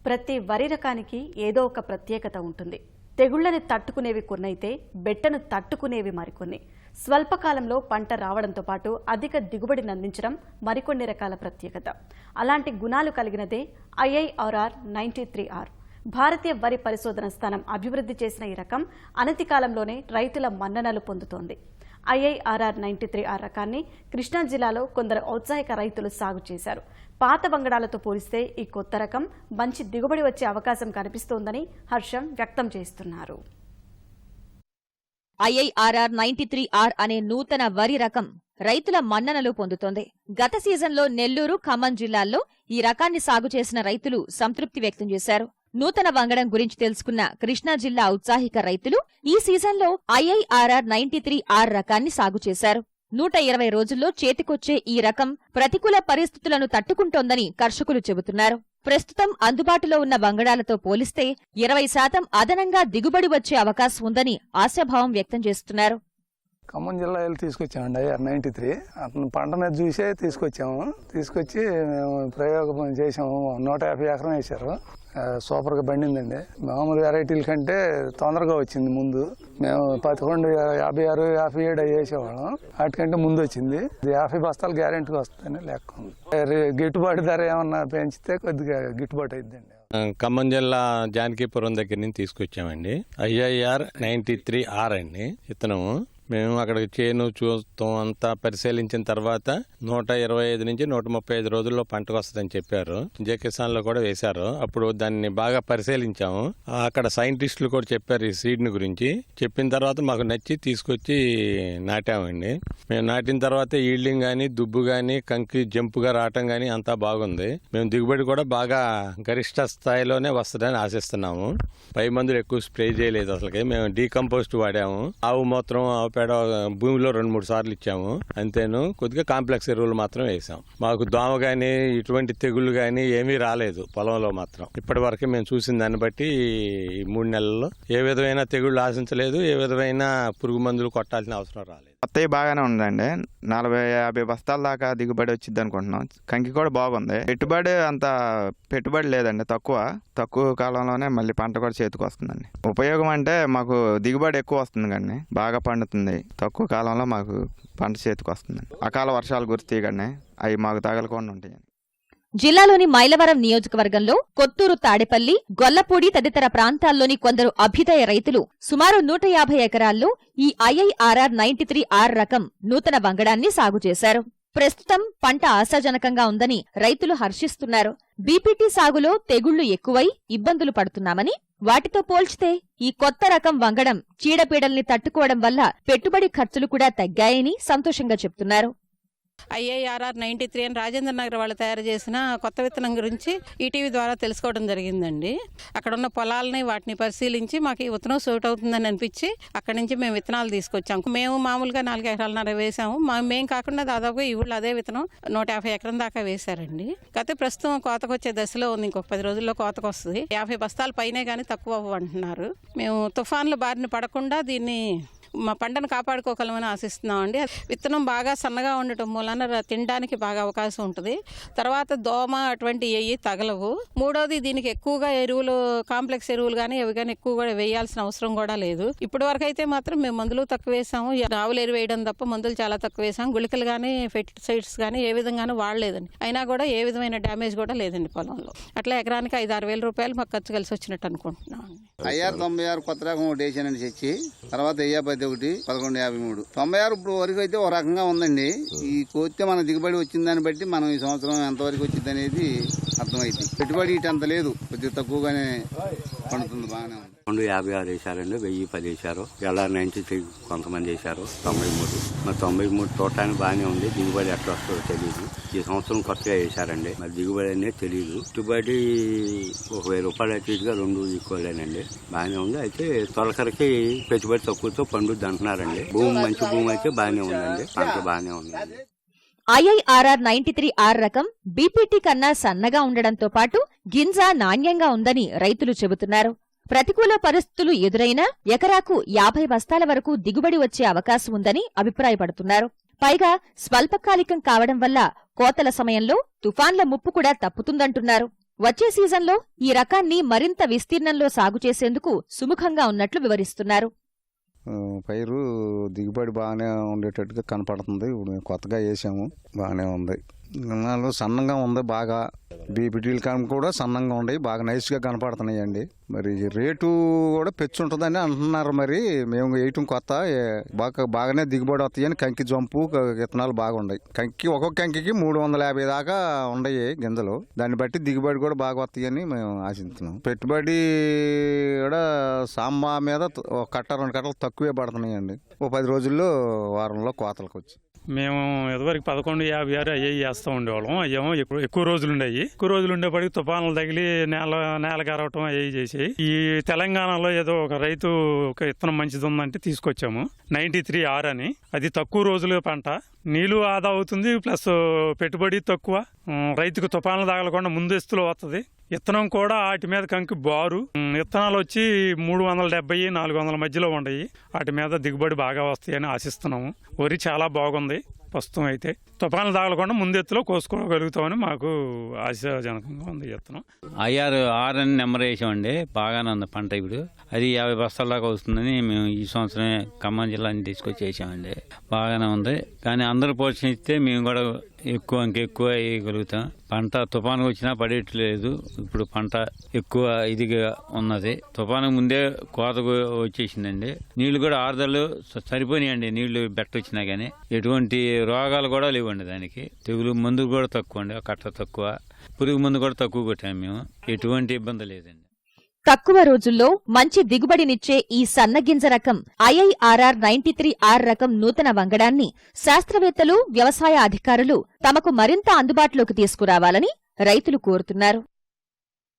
ప్రతి వరి రకానికి ఏదో ఒక ప్రత్యేకత ఉంటుంది. తెగుళ్లని తట్టుకునేవి కొన్నైతే బెట్టను తట్టుకునేవి మరికొన్ని. స్వల్పకాలంలో పంట రావడంతో పాటు అధిక దిగుబడిని అందించడం మరికొన్ని రకాల ప్రత్యేకత. అలాంటి గుణాలు కలిగినదే IIRR 93R. భారతీయ వరి పరిశోధన స్థానం అభివృద్ధి చేసిన ఈ రకం అనతి కాలంలోనే రైతుల మన్ననలు పొందుతోంది. IIRR 93R రకాన్ని కృష్ణా జిల్లాలో కొందరు ఔత్సాహిక రైతులు సాగు చేశారు. పాత వంగడాలతో పోలిస్తే ఈ కొత్త రకం మంచి దిగుబడి వచ్చే అవకాశం కనిపిస్తోందని హర్షం వ్యక్తం చేస్తున్నారు. IIRR 93R అనే నూతన వరి రకం రైతుల మన్ననలు పొందుతోంది. గత సీజన్లో నెల్లూరు, ఖమ్మం జిల్లాల్లో ఈ రకాన్ని సాగు చేసిన రైతులు సంతృప్తి వ్యక్తం చేశారు. నూతన వంగడం గురించి తెలుసుకున్న కృష్ణా జిల్లా ఔత్సాహిక రైతులు ఈ సీజన్లో IIRR 93R రకాన్ని సాగు చేశారు. 120 రోజుల్లో చేతికొచ్చే ఈ రకం ప్రతికూల పరిస్థితులను తట్టుకుంటోందని కర్షకులు చెబుతున్నారు. ప్రస్తుతం అందుబాటులో ఉన్న వంగడాలతో పోలిస్తే 20% అదనంగా దిగుబడి వచ్చే అవకాశం ఉందని ఆశాభావం వ్యక్తం చేస్తున్నారు. ఖమ్మం జిల్లా వెళ్ళి తీసుకొచ్చామండి IIRR 93. అతను పంట మీద చూసే తీసుకొచ్చి మేము ప్రయోగం చేసాము. 150 ఎకరం వేశారు. సూపర్గా పండిందండి. మామూలు వెరైటీల కంటే తొందరగా వచ్చింది. ముందు మేము 11, 56, 57 వేసేవాళ్ళం. వాటికంటే ముందు వచ్చింది. 50 బస్తాలు గ్యారెంటీగా వస్తుందని లెక్క ఉంది. గిట్టుబాటు ధర ఏమన్నా పెంచితే కొద్దిగా గిట్టుబాటు అయిద్దండి. ఖమ్మం జిల్లా జానకీపురం దగ్గర నుంచి తీసుకొచ్చామండి. IIRR 93R అండి ఇతనము. మేము అక్కడికి చేను చూస్తాం అంతా పరిశీలించిన తర్వాత 125 నుంచి 135 రోజుల్లో పంటకు వస్తుందని చెప్పారు. కిసాన్ లో కూడా వేశారు. అప్పుడు దాన్ని బాగా పరిశీలించాము. అక్కడ సైంటిస్టులు కూడా చెప్పారు ఈ సీడ్ ని గురించి. చెప్పిన తర్వాత మాకు నచ్చి తీసుకొచ్చి నాటామండి. మేము నాటిన తర్వాత ఈల్డింగ్ గానీ, దుబ్బు గానీ, కంకి జంపుగా రావటం గానీ అంతా బాగుంది. మేము దిగుబడి కూడా బాగా గరిష్ట స్థాయిలోనే వస్తుందని ఆశిస్తున్నాము. పై మందులు ఎక్కువ స్ప్రే చేయలేదు. అసలుకి మేము డీకంపోస్ట్ వాడాము. ఆవు మూత్రం, ఆవు పేడ భూమిలో 2-3 సార్లు ఇచ్చాము. అంతేను. కొద్దిగా కాంప్లెక్స్ ఎరువులు మాత్రం వేసాం. మాకు దోమ గానీ, ఇటువంటి తెగుళ్లు గానీ ఏమీ రాలేదు పొలంలో మాత్రం. ఇప్పటి వరకు మేము చూసిన దాన్ని బట్టి ఈ 3 నెలల్లో ఏ విధమైన తెగుళ్లు ఆశించలేదు. ఏ విధమైన పురుగు మందులు కొట్టాల్సిన అవసరం రాలేదు. కొత్తవి బాగానే ఉందండి. 40-50 బస్తాల దాకా దిగుబడి వచ్చింది అనుకుంటున్నాం. కంకి కూడా బాగుంది. పెట్టుబడి లేదండి. తక్కువ కాలంలోనే మళ్ళీ పంట కూడా చేతికి వస్తుందండి. ఉపయోగం అంటే మాకు దిగుబడి ఎక్కువ వస్తుంది కానీ బాగా పండుతుంది. తక్కువ కాలంలో మాకు పంట చేతికి వస్తుందండి. అకాల వర్షాలు గుర్తి కానీ అవి మాకు తగలకుండా ఉంటాయి. జిల్లాలోని మైలవరం నియోజకవర్గంలో కొత్తూరు, తాడేపల్లి, గొల్లపూడి తదితర ప్రాంతాల్లోని కొందరు అభ్యుదయ రైతులు సుమారు 150 ఎకరాల్లో ఈ IIRR 93R రకం నూతన వంగడాన్ని సాగు చేశారు. ప్రస్తుతం పంట ఆశాజనకంగా ఉందని రైతులు హర్షిస్తున్నారు. బీపీటీ సాగులో తెగుళ్లు ఎక్కువై ఇబ్బందులు పడుతున్నామని, వాటితో పోల్చితే ఈ కొత్త రకం వంగడం చీడపీడల్ని తట్టుకోవడం వల్ల పెట్టుబడి ఖర్చులు కూడా తగ్గాయని సంతోషంగా చెప్తున్నారు. IIRR 93 అని రాజేంద్ర నగర్ వాళ్ళు తయారు చేసిన కొత్త విత్తనం గురించి ఈటీవీ ద్వారా తెలుసుకోవడం జరిగిందండి. అక్కడ ఉన్న పొలాలని వాటిని పరిశీలించి మాకు ఈ విత్తనం సూట్ అవుతుందని అనిపించి అక్కడి నుంచి మేము విత్తనాలు తీసుకొచ్చాము. మేము మామూలుగా 4 ఎకరాలన్నర వేసాము. మేము కాకుండా దాదాపు ఈ ఊళ్ళో అదే విత్తనం 150 ఎకరం దాకా వేశారండి. కాకపోతే ప్రస్తుతం కోతకు వచ్చే దశలో ఉంది. ఇంకొక 10 రోజుల్లో కోతకు వస్తుంది. 50 బస్తాలు పైనే కానీ తక్కువ అవ్వంటున్నారు. మేము తుఫాన్ల బారిన పడకుండా దీన్ని మా పంటను కాపాడుకోగలమని ఆశిస్తున్నామండి. విత్తనం బాగా సన్నగా ఉండటం మూలన తినడానికి బాగా అవకాశం ఉంటుంది. తర్వాత దోమ అటువంటి ఏవి తగలవు. మూడోది దీనికి ఎక్కువగా ఎరువులు, కాంప్లెక్స్ ఎరువులు కానీ అవి కానీ ఎక్కువ కూడా వేయాల్సిన అవసరం కూడా లేదు. ఇప్పటి వరకు అయితే మాత్రం మేము మందులు తక్కువ వేసాము. ఆవులు ఎరువు వేయడం తప్ప మందులు చాలా తక్కువ వేసాము. గుళికలు కానీ ఫెర్టిసైడ్స్ కానీ ఏ విధంగానూ వాడలేదండి. అయినా కూడా ఏ విధమైన డ్యామేజ్ కూడా లేదండి పొలంలో. అట్లా ఎకరానికి 5-6 వేల రూపాయలు మాకు ఖర్చు కలిసి వచ్చినట్టు అనుకుంటున్నాం. IIRR 96 కొత్త రకం ఒకటి వేసానండి తెచ్చి. తర్వాత 1153 96 ఇప్పుడు వరకు అయితే ఒక రకంగా ఉందండి. ఈ కోస్తే మన దిగుబడి వచ్చిన దాన్ని బట్టి మనం ఈ సంవత్సరం ఎంతవరకు వచ్చింది అనేది అర్థమైంది. పెట్టుబడి ఇటు అంత లేదు, కొద్దిగా తక్కువగానే పండుతుంది. బాగానే ఉంది. 256 వేశారండి. 1010 వేశారు. LR 93 కొంతమంది వేశారు. 93 మరి 93 చూడటానికి బాగానే ఉంది. దిగుబడి ఎట్లా వస్తుందో తెలియదు. ఈ సంవత్సరం కొత్తగా వేశారండి. మరి దిగుబడి అనేది తెలియదు. పెట్టుబడి 1000 రూపాయలు అయితే ఇటుగా 2 ఈక్వలేనండి. బాగానే ఉంది. అయితే తొలకరికి పెట్టుబడి తక్కువతో పండుద్ది అంటున్నారండి. మంచి భూమి అయితే బాగానే ఉందండి. పంట బాగానే ఉందండి. IIRR 93R రకం బీపీటీ కన్నా సన్నగా ఉండడంతో పాటు గింజ నాణ్యంగా ఉందని రైతులు చెబుతున్నారు. ప్రతికూల పరిస్థితులు ఎదురైనా ఎకరాకు 50 బస్తాల వరకు దిగుబడి వచ్చే అవకాశం ఉందని అభిప్రాయపడుతున్నారు. పైగా స్వల్పకాలికం కావడం వల్ల కోతల సమయంలో తుఫాన్ల ముప్పు కూడా తప్పుతుందంటున్నారు. వచ్చే సీజన్లో ఈ రకాన్ని మరింత విస్తీర్ణంలో సాగు చేసేందుకు సుముఖంగా ఉన్నట్లు వివరిస్తున్నారు. పైరు దిగుబడి బాగానే ఉండేటట్టుగా కనపడుతుంది. ఇప్పుడు మేము కొత్తగా వేసాము, బాగానే ఉంది. విత్తనాలు సన్నంగా ఉంది, బాగా బీపీటీలు కానీ కూడా సన్నంగా ఉన్నాయి, బాగా నైస్గా కనపడుతున్నాయండి. మరి రేటు కూడా పెంచుంటుందని అంటున్నారు. మరి మేము వేయటం కొత్త, బాగానే దిగుబడి వస్తాయని కంకి జంపు విత్తనాలు బాగున్నాయి. ఒక్కొక్క కంకి 350 దాకా ఉన్నాయి గింజలు. దాన్ని బట్టి దిగుబడి కూడా బాగా వస్తాయని మేము ఆశిస్తున్నాం. పెట్టుబడి కూడా సాంబా మీద ఒక కట్ట 2 కట్టలు తక్కువే పడుతున్నాయండి. ఓ 10 రోజుల్లో వారంలో కోతలకు వచ్చి. మేము ఇదివరకు 1156 అయ్యి వేస్తూ ఉండేవాళ్ళం. అయ్యేమో ఎక్కువ రోజులు ఉండేవి. ఎక్కువ రోజులు ఉండేప్పటికి తుఫానులు తగిలి నేల కరవటం అవి చేసి ఈ తెలంగాణలో ఏదో ఒక రైతు ఒక విత్తనం మంచిది ఉందంటే తీసుకొచ్చాము 93R అని. అది తక్కువ రోజుల పంట, నీళ్లు ఆదా అవుతుంది, ప్లస్ పెట్టుబడి తక్కువ, రైతుకు తుఫానులు తగలకుండా ముందస్తులో వస్తుంది. విత్తనం కూడా వాటి మీద కంకి బారు. విత్తనాలు వచ్చి 370-400 మధ్యలో ఉన్నాయి. వాటి మీద దిగుబడి బాగా వస్తాయని ఆశిస్తున్నాము. వరి చాలా బాగుంది ప్రస్తుతం. అయితే తుఫానులు తగలకుండా ముందెత్తులో కోసుకోగలుగుతామని మాకు ఆశాజనకంగా ఉంది విత్తనం. IR అని నెంబర్ వేసామండి. బాగానే ఉంది పంట. ఇప్పుడు అది 50 బస్తాల దాకా వస్తుందని మేము ఈ సంవత్సరమే ఖమ్మం జిల్లాని తీసుకొచ్చి వేసామండి. బాగానే ఉంది. కానీ అందరూ పోషిస్తే మేము కూడా ఇంకెక్కువ వేయగలుగుతాం. పంట తుఫాను వచ్చినా పడేట్లేదు. ఇప్పుడు పంట ఎక్కువ ఇదిగా ఉన్నది. తుఫాను ముందే కోతకు వచ్చేసిందండి. నీళ్లు కూడా 6 సరిపోయినాయండి. నీళ్లు బెట్టొచ్చినా కానీ ఎటువంటి రోగాలు కూడా లేవండి. దానికి తెగులు మందు కూడా తక్కువ అండి, కట్ట తక్కువ, పురుగు మందు కూడా తక్కువ కొట్టాము మేము. ఎటువంటి ఇబ్బంది లేదండి. తక్కువ రోజుల్లో మంచి దిగుబడినిచ్చే ఈ సన్నగింజ రకం IIRR 93R రకం నూతన వంగడాన్ని శాస్త్రవేత్తలు, వ్యవసాయ అధికారులు తమకు మరింత అందుబాటులోకి తీసుకురావాలని రైతులు కోరుతున్నారు.